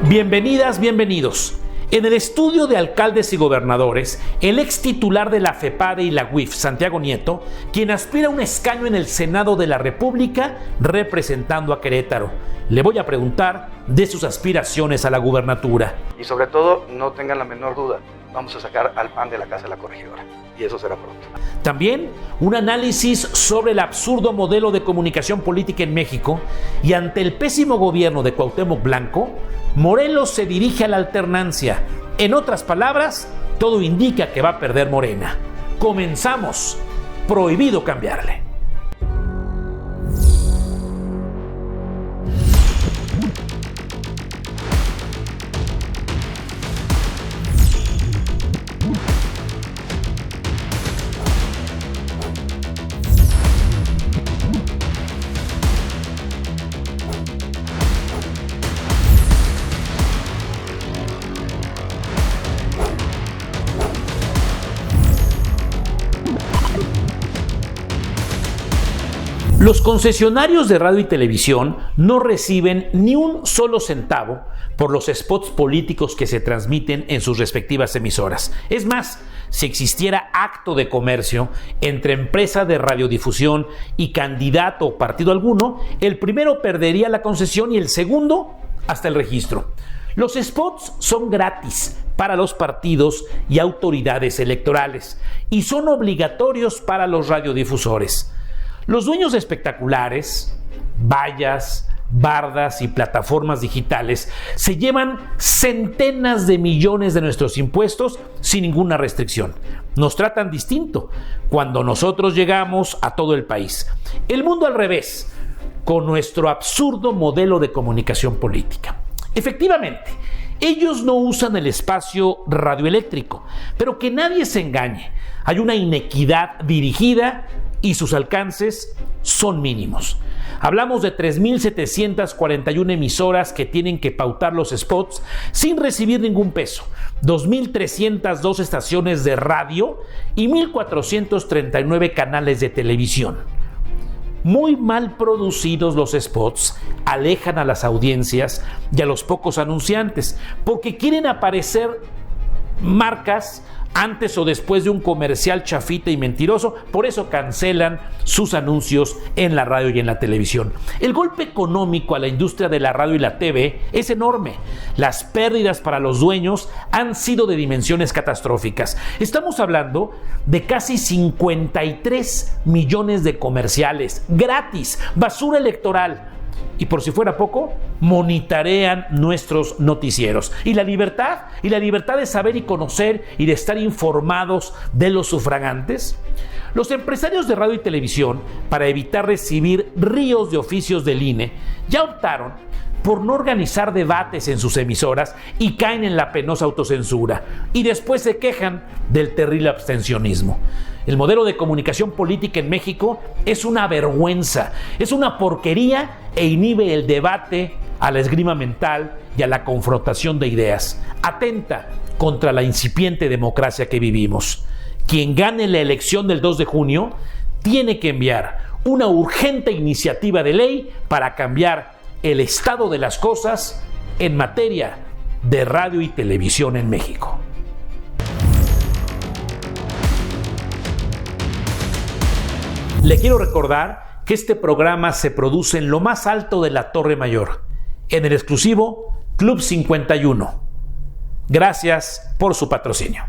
Bienvenidas, bienvenidos. En el estudio de alcaldes y gobernadores, el ex titular de la FEPADE y la UIF, Santiago Nieto, quien aspira a un escaño en el Senado de la República representando a Querétaro. Le voy a preguntar de sus aspiraciones a la gubernatura. Y sobre todo, no tengan la menor duda, vamos a sacar al PAN de la casa de la corregidora. Y eso será pronto. También un análisis sobre el absurdo modelo de comunicación política en México y ante el pésimo gobierno de Cuauhtémoc Blanco, Morelos se dirige a la alternancia. En otras palabras, todo indica que va a perder Morena. Comenzamos. Prohibido cambiarle. Los concesionarios de radio y televisión no reciben ni un solo centavo por los spots políticos que se transmiten en sus respectivas emisoras. Es más, si existiera acto de comercio entre empresa de radiodifusión y candidato o partido alguno, el primero perdería la concesión y el segundo hasta el registro. Los spots son gratis para los partidos y autoridades electorales y son obligatorios para los radiodifusores. Los dueños de espectaculares, vallas, bardas y plataformas digitales se llevan centenas de millones de nuestros impuestos sin ninguna restricción. Nos tratan distinto cuando nosotros llegamos a todo el país. El mundo al revés, con nuestro absurdo modelo de comunicación política. Efectivamente, ellos no usan el espacio radioeléctrico, pero que nadie se engañe. Hay una inequidad dirigida y sus alcances son mínimos. Hablamos de 3,741 emisoras que tienen que pautar los spots sin recibir ningún peso, 2,302 estaciones de radio y 1,439 canales de televisión. Muy mal producidos los spots alejan a las audiencias y a los pocos anunciantes porque quieren aparecer marcas antes o después de un comercial chafita y mentiroso, por eso cancelan sus anuncios en la radio y en la televisión. El golpe económico a la industria de la radio y la TV es enorme. Las pérdidas para los dueños han sido de dimensiones catastróficas. Estamos hablando de casi 53 millones de comerciales gratis, basura electoral. Y por si fuera poco, monitorean nuestros noticieros. ¿Y la libertad? ¿Y la libertad de saber y conocer y de estar informados de los sufragantes? Los empresarios de radio y televisión, para evitar recibir ríos de oficios del INE, ya optaron por no organizar debates en sus emisoras y caen en la penosa autocensura. Y después se quejan del terrible abstencionismo. El modelo de comunicación política en México es una vergüenza, es una porquería e inhibe el debate, a la esgrima mental y a la confrontación de ideas. Atenta contra la incipiente democracia que vivimos. Quien gane la elección del 2 de junio tiene que enviar una urgente iniciativa de ley para cambiar el estado de las cosas en materia de radio y televisión en México. Le quiero recordar que este programa se produce en lo más alto de la Torre Mayor, en el exclusivo Club 51. Gracias por su patrocinio.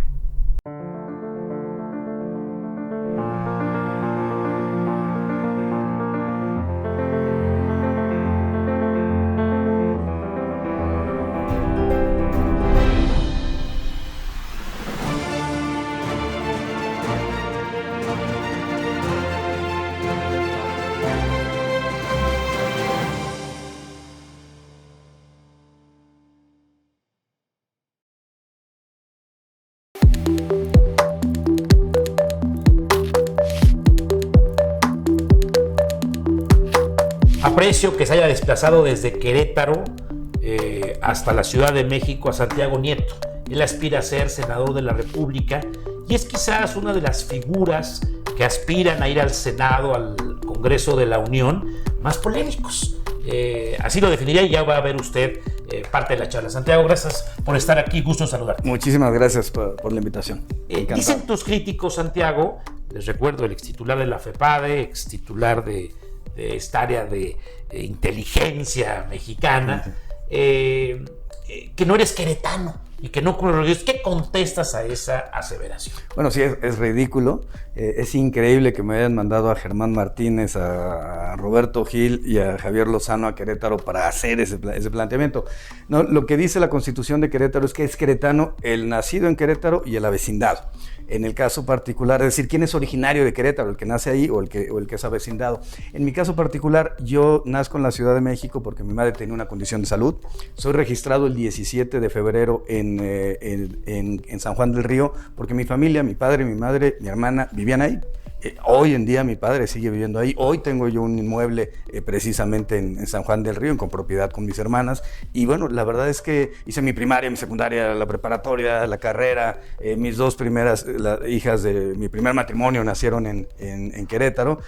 Aprecio que se haya desplazado desde Querétaro hasta la Ciudad de México a Santiago Nieto. Él aspira a ser senador de la República y es quizás una de las figuras que aspiran a ir al Senado, al Congreso de la Unión, más polémicos. Así lo definiría y ya va a ver usted parte de la charla. Santiago, gracias por estar aquí, gusto en saludarte. Muchísimas gracias por la invitación. Dicen tus críticos, Santiago, les recuerdo, el extitular de la FEPADE, extitular de esta área de inteligencia mexicana, que no eres queretano y que no ocurrió. ¿Qué contestas a esa aseveración? Bueno, sí, es ridículo. Es increíble que me hayan mandado a Germán Martínez, a Roberto Gil y a Javier Lozano a Querétaro para hacer ese planteamiento. No, lo que dice la Constitución de Querétaro es que es queretano el nacido en Querétaro y el avecindado. En el caso particular, es decir, quién es originario de Querétaro, el que nace ahí o el que es avecindado. En mi caso particular, yo nazco en la Ciudad de México porque mi madre tenía una condición de salud. Soy registrado el 17 de febrero en San Juan del Río porque mi familia, mi padre, mi madre, mi hermana vivían ahí. Hoy en día mi padre sigue viviendo ahí. Hoy tengo yo un inmueble precisamente en San Juan del Río, en copropiedad con mis hermanas. Y bueno, la verdad es que hice mi primaria, mi secundaria, la preparatoria, la carrera. Mis dos primeras hijas de mi primer matrimonio nacieron en Querétaro.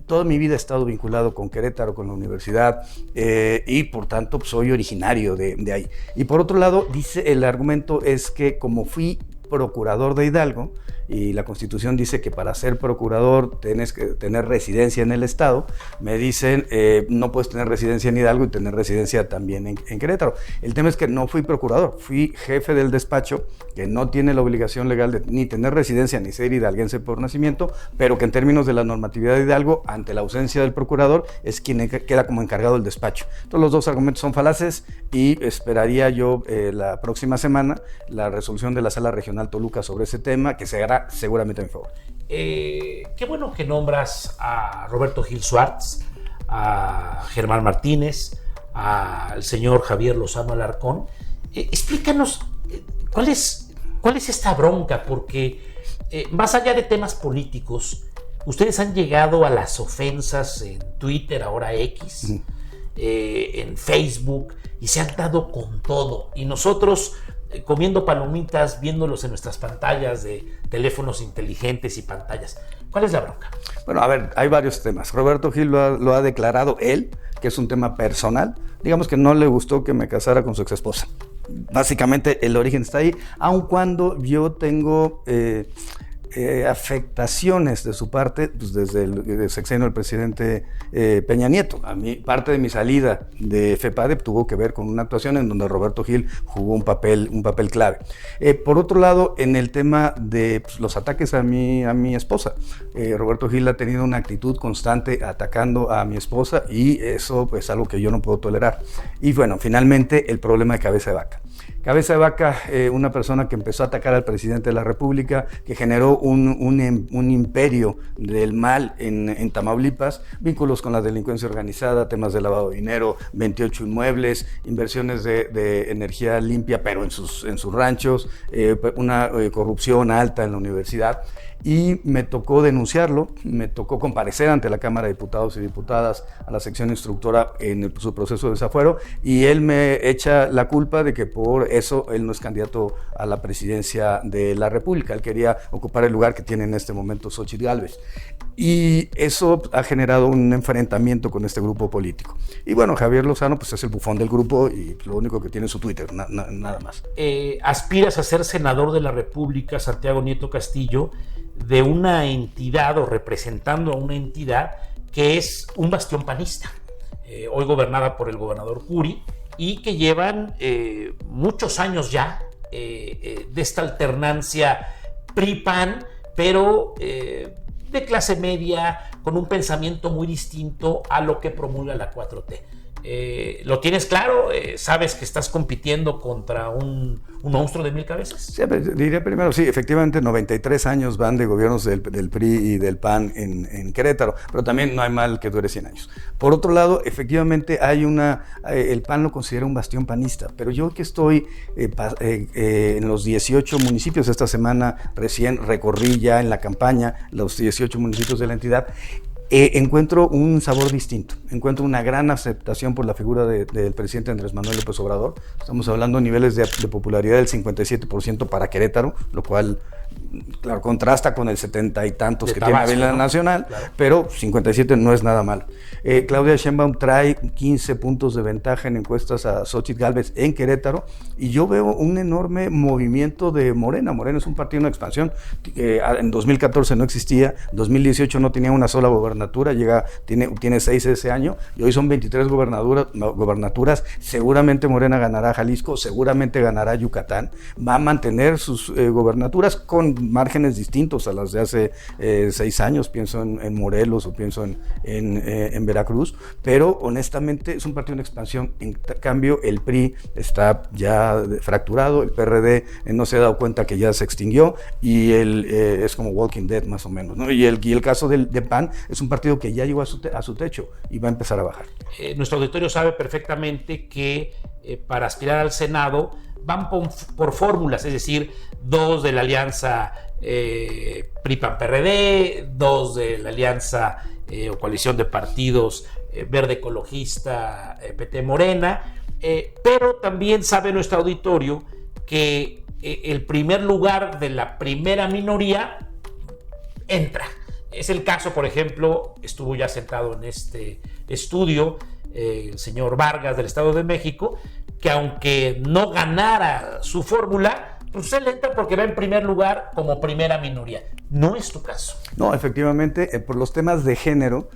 Toda mi vida he estado vinculado con Querétaro, con la universidad, y por tanto soy originario de ahí. Y por otro lado, el argumento es que como fui procurador de Hidalgo, y la Constitución dice que para ser procurador tienes que tener residencia en el Estado, me dicen no puedes tener residencia en Hidalgo y tener residencia también en Querétaro. El tema es que no fui procurador, fui jefe del despacho, que no tiene la obligación legal de ni tener residencia ni ser hidalguense por nacimiento, pero que en términos de la normatividad de Hidalgo, ante la ausencia del procurador, es quien queda como encargado del despacho. Entonces los dos argumentos son falaces y esperaría yo la próxima semana la resolución de la Sala Regional Toluca sobre ese tema, que se hará seguramente a mi favor. Qué bueno que nombras a Roberto Gil Suárez, a Germán Martínez, al señor Javier Lozano Alarcón. Explícanos cuál es esta bronca, porque más allá de temas políticos, ustedes han llegado a las ofensas en Twitter, ahora X, en Facebook, y se han dado con todo. Y nosotros comiendo palomitas, viéndolos en nuestras pantallas de teléfonos inteligentes y pantallas. ¿Cuál es la bronca? Bueno, a ver, hay varios temas. Roberto Gil lo ha declarado él, que es un tema personal. Digamos que no le gustó que me casara con su exesposa. Básicamente el origen está ahí, aun cuando yo tengo afectaciones de su parte, pues desde el sexenio del presidente Peña Nieto. A mí, parte de mi salida de FEPADE tuvo que ver con una actuación en donde Roberto Gil jugó un papel clave. Por otro lado, en el tema de los ataques a mi esposa, Roberto Gil ha tenido una actitud constante atacando a mi esposa y eso es algo que yo no puedo tolerar. Y bueno, finalmente el problema de Cabeza de Vaca. Cabeza de Vaca, una persona que empezó a atacar al presidente de la República, que generó un imperio del mal en Tamaulipas, vínculos con la delincuencia organizada, temas de lavado de dinero, 28 inmuebles, inversiones de energía limpia, pero en sus ranchos, una corrupción alta en la universidad. Y me tocó denunciarlo, me tocó comparecer ante la Cámara de Diputados y Diputadas a la sección instructora en su proceso de desafuero, y él me echa la culpa de que por eso él no es candidato a la presidencia de la República. Él quería ocupar el lugar que tiene en este momento Xóchitl Gálvez. Y eso ha generado un enfrentamiento con este grupo político. Y bueno, Javier Lozano pues es el bufón del grupo y lo único que tiene es su Twitter, nada más. ¿Aspiras a ser senador de la República, Santiago Nieto Castillo, de una entidad o representando a una entidad que es un bastión panista, hoy gobernada por el gobernador Curi, y que llevan muchos años ya de esta alternancia PRI-PAN, pero de clase media, con un pensamiento muy distinto a lo que promulga la 4T. ¿Lo tienes claro? ¿Sabes que estás compitiendo contra un monstruo de 1000 cabezas? Sí, diré primero, sí, efectivamente 93 años van de gobiernos del PRI y del PAN en Querétaro, pero también no hay mal que dure 100 años. Por otro lado, efectivamente el PAN lo considera un bastión panista, pero yo que estoy en los 18 municipios, esta semana recién recorrí ya en la campaña los 18 municipios de la entidad, encuentro un sabor distinto, encuentro una gran aceptación por la figura del presidente Andrés Manuel López Obrador. Estamos hablando de niveles de popularidad del 57% para Querétaro, lo cual Claro, contrasta con el 70 y tantos De que Tabasco, tiene Avila ¿no? Nacional, Claro. pero 57 no es nada mal. Claudia Sheinbaum trae 15 puntos de ventaja en encuestas a Xóchitl Gálvez en Querétaro, y yo veo un enorme movimiento de Morena. Morena es un partido en expansión. En 2014 no existía, 2018 no tenía una sola gobernatura, tiene 6 ese año, y hoy son 23 gobernaturas. Seguramente Morena ganará Jalisco, seguramente ganará Yucatán, va a mantener sus gobernaturas con márgenes distintos a las de hace 6 años, pienso en Morelos o pienso en Veracruz, pero honestamente es un partido en expansión. En cambio, el PRI está ya fracturado, el PRD no se ha dado cuenta que ya se extinguió, y es como Walking Dead más o menos, ¿no? Y el caso de PAN es un partido que ya llegó a su techo y va a empezar a bajar. Nuestro auditorio sabe perfectamente que para aspirar al Senado van por fórmulas, es decir, 2 de la alianza PRI-PAN-PRD, 2 de la alianza o coalición de partidos Verde Ecologista, PT-Morena, pero también sabe nuestro auditorio que el primer lugar de la primera minoría entra. Es el caso, por ejemplo, estuvo ya sentado en este estudio el señor Vargas del Estado de México, que aunque no ganara su fórmula, pues él entra porque va en primer lugar como primera minoría. No es tu caso. No, efectivamente, por los temas de género,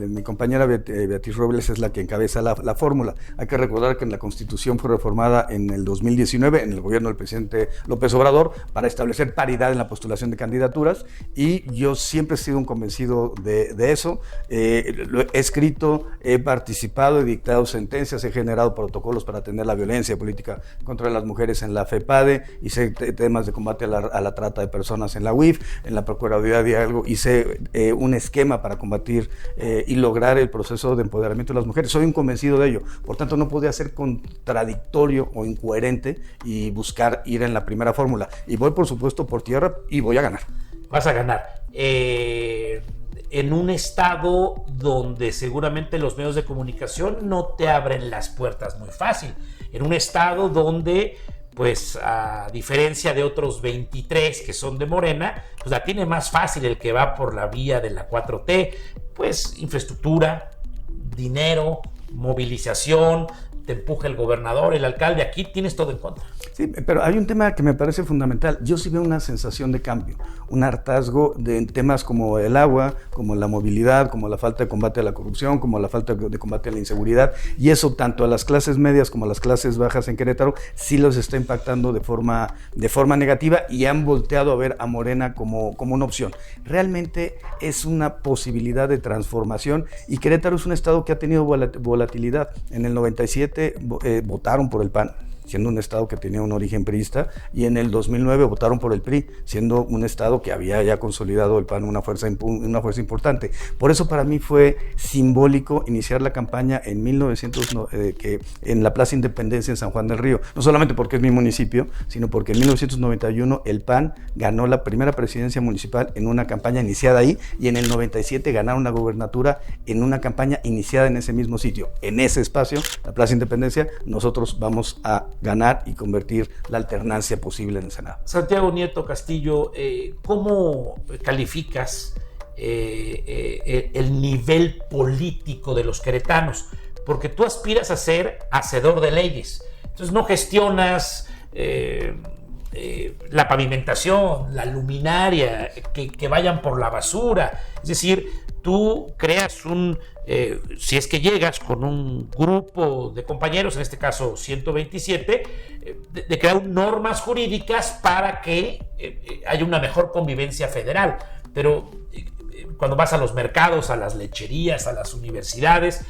mi compañera Beatriz Robles es la que encabeza la fórmula. Hay que recordar que la Constitución fue reformada en el 2019, en el gobierno del presidente López Obrador, para establecer paridad en la postulación de candidaturas, y yo siempre he sido un convencido de eso. Lo he escrito, he participado, he dictado sentencias, he generado protocolos para atender la violencia política contra las mujeres en la FEPADE, hice temas de combate a la trata de personas en la UIF, en la Procuraduría de algo, hice un esquema para combatir y lograr el proceso de empoderamiento de las mujeres. Soy un convencido de ello, por tanto no podía ser contradictorio o incoherente y buscar ir en la primera fórmula. Y voy, por supuesto, por tierra, y voy a ganar. Vas a ganar. En un estado donde seguramente los medios de comunicación no te abren las puertas muy fácil. En un estado donde, pues a diferencia de otros 23 que son de Morena, pues la tiene más fácil el que va por la vía de la 4T, pues infraestructura, dinero, movilización, te empuja el gobernador, el alcalde, aquí tienes todo en contra. Sí, pero hay un tema que me parece fundamental. Yo sí veo una sensación de cambio, un hartazgo de temas como el agua, como la movilidad, como la falta de combate a la corrupción, como la falta de combate a la inseguridad, y eso tanto a las clases medias como a las clases bajas en Querétaro sí los está impactando de forma negativa, y han volteado a ver a Morena como una opción. Realmente es una posibilidad de transformación, y Querétaro es un estado que ha tenido volatilidad. En el 97 votaron por el PAN, siendo un estado que tenía un origen priista, y en el 2009 votaron por el PRI, siendo un estado que había ya consolidado el PAN una fuerza importante. Por eso para mí fue simbólico iniciar la campaña en 1900, en la Plaza Independencia en San Juan del Río, no solamente porque es mi municipio, sino porque en 1991 el PAN ganó la primera presidencia municipal en una campaña iniciada ahí, y en el 97 ganaron la gobernatura en una campaña iniciada en ese mismo sitio. En ese espacio, la Plaza Independencia, nosotros vamos a ganar y convertir la alternancia posible en el Senado. Santiago Nieto Castillo, ¿cómo calificas el nivel político de los queretanos? Porque tú aspiras a ser hacedor de leyes, entonces no gestionas la pavimentación, la luminaria, que vayan por la basura, es decir, tú creas si es que llegas con un grupo de compañeros, en este caso 127, de crear normas jurídicas para que haya una mejor convivencia federal. Pero cuando vas a los mercados, a las lecherías, a las universidades,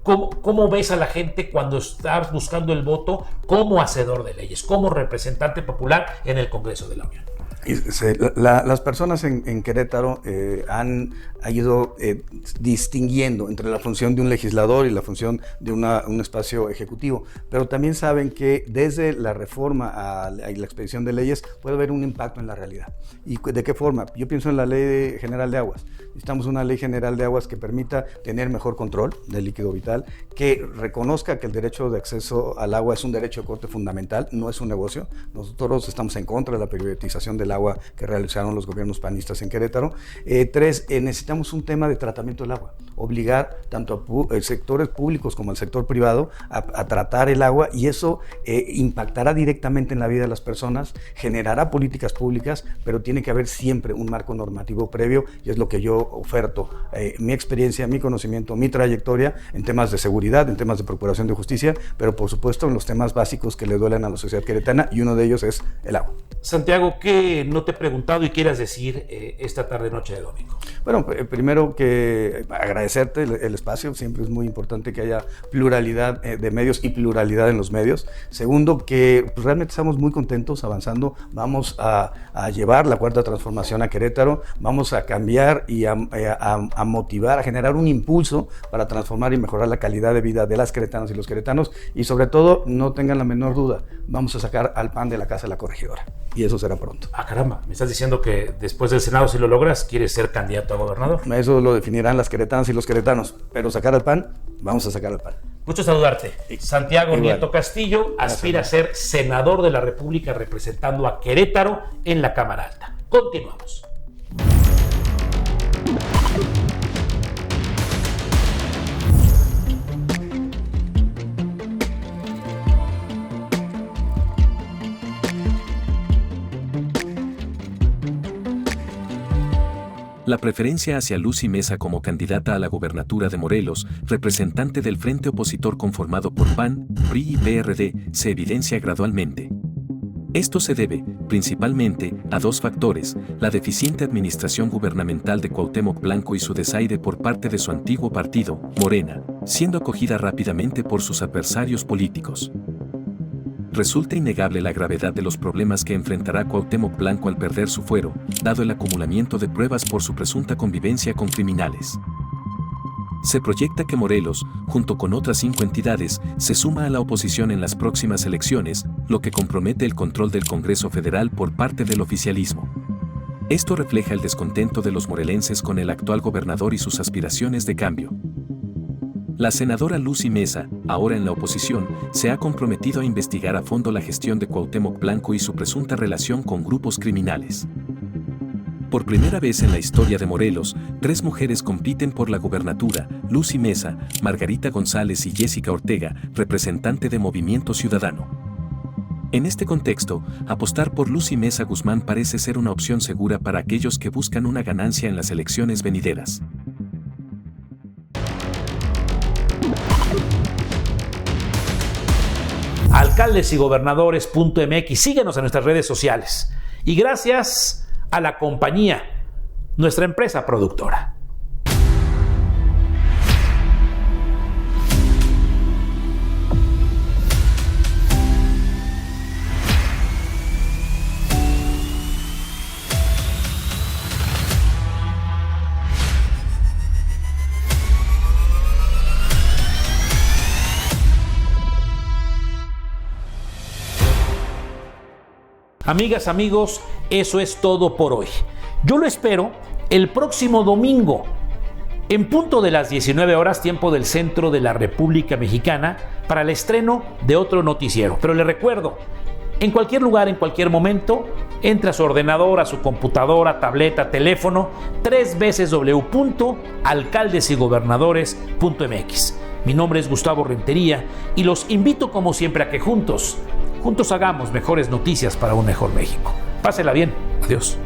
¿cómo ves a la gente cuando estás buscando el voto como hacedor de leyes, como representante popular en el Congreso de la Unión? Las personas en Querétaro han ido distinguiendo entre la función de un legislador y la función de un espacio ejecutivo, pero también saben que desde la reforma a la expedición de leyes puede haber un impacto en la realidad. ¿Y de qué forma? Yo pienso en la Ley General de Aguas. necesitamos una ley general de aguas que permita tener mejor control del líquido vital, que reconozca que el derecho de acceso al agua es un derecho de corte fundamental, no es un negocio. Nosotros estamos en contra de la privatización del agua que realizaron los gobiernos panistas en Querétaro. 3, necesitamos un tema de tratamiento del agua, obligar tanto a sectores públicos como al sector privado a tratar el agua, y eso impactará directamente en la vida de las personas, generará políticas públicas, pero tiene que haber siempre un marco normativo previo, y es lo que yo oferto. Mi experiencia, mi conocimiento, mi trayectoria en temas de seguridad, en temas de procuración de justicia, pero por supuesto en los temas básicos que le duelen a la sociedad queretana, y uno de ellos es el agua. Santiago, ¿qué no te he preguntado y quieras decir esta tarde-noche de domingo? Bueno, primero que agradecerte el espacio, siempre es muy importante que haya pluralidad de medios y pluralidad en los medios. Segundo, que pues, realmente estamos muy contentos avanzando, vamos a llevar la cuarta transformación a Querétaro, vamos a cambiar y a motivar, a generar un impulso para transformar y mejorar la calidad de vida de las queretanas y los queretanos, y sobre todo, no tengan la menor duda, vamos a sacar al PAN de la casa de la corregidora, y eso será pronto. Ah, caramba, me estás diciendo que después del Senado, si lo logras, quieres ser candidato a gobernador. Eso lo definirán las queretanas y los queretanos, pero sacar al PAN, vamos a sacar al PAN. Mucho saludarte. Santiago Igual. Nieto Castillo aspira a ser senador de la República representando a Querétaro en la Cámara Alta. Continuamos. La preferencia hacia Lucy Mesa como candidata a la gobernatura de Morelos, representante del frente opositor conformado por PAN, PRI y PRD, se evidencia gradualmente. Esto se debe, principalmente, a 2 factores: la deficiente administración gubernamental de Cuauhtémoc Blanco y su desaire por parte de su antiguo partido, Morena, siendo acogida rápidamente por sus adversarios políticos. Resulta innegable la gravedad de los problemas que enfrentará Cuauhtémoc Blanco al perder su fuero, dado el acumulamiento de pruebas por su presunta convivencia con criminales. Se proyecta que Morelos, junto con otras 5 entidades, se suma a la oposición en las próximas elecciones, lo que compromete el control del Congreso Federal por parte del oficialismo. Esto refleja el descontento de los morelenses con el actual gobernador y sus aspiraciones de cambio. La senadora Lucy Mesa, ahora en la oposición, se ha comprometido a investigar a fondo la gestión de Cuauhtémoc Blanco y su presunta relación con grupos criminales. Por primera vez en la historia de Morelos, 3 mujeres compiten por la gubernatura: Lucy Mesa, Margarita González y Jessica Ortega, representante de Movimiento Ciudadano. En este contexto, apostar por Lucy Mesa Guzmán parece ser una opción segura para aquellos que buscan una ganancia en las elecciones venideras. alcaldesigobernadores.mx, síguenos en nuestras redes sociales. Y gracias a La Compañía, nuestra empresa productora. Amigas, amigos, eso es todo por hoy. Yo lo espero el próximo domingo, en punto de las 19 horas, tiempo del centro de la República Mexicana, para el estreno de otro noticiero. Pero le recuerdo, en cualquier lugar, en cualquier momento, entre a su ordenador, a su computadora, tableta, teléfono, www.alcaldesigobernadores.mx. Mi nombre es Gustavo Rentería y los invito como siempre a que juntos hagamos mejores noticias para un mejor México. Pásela bien. Adiós.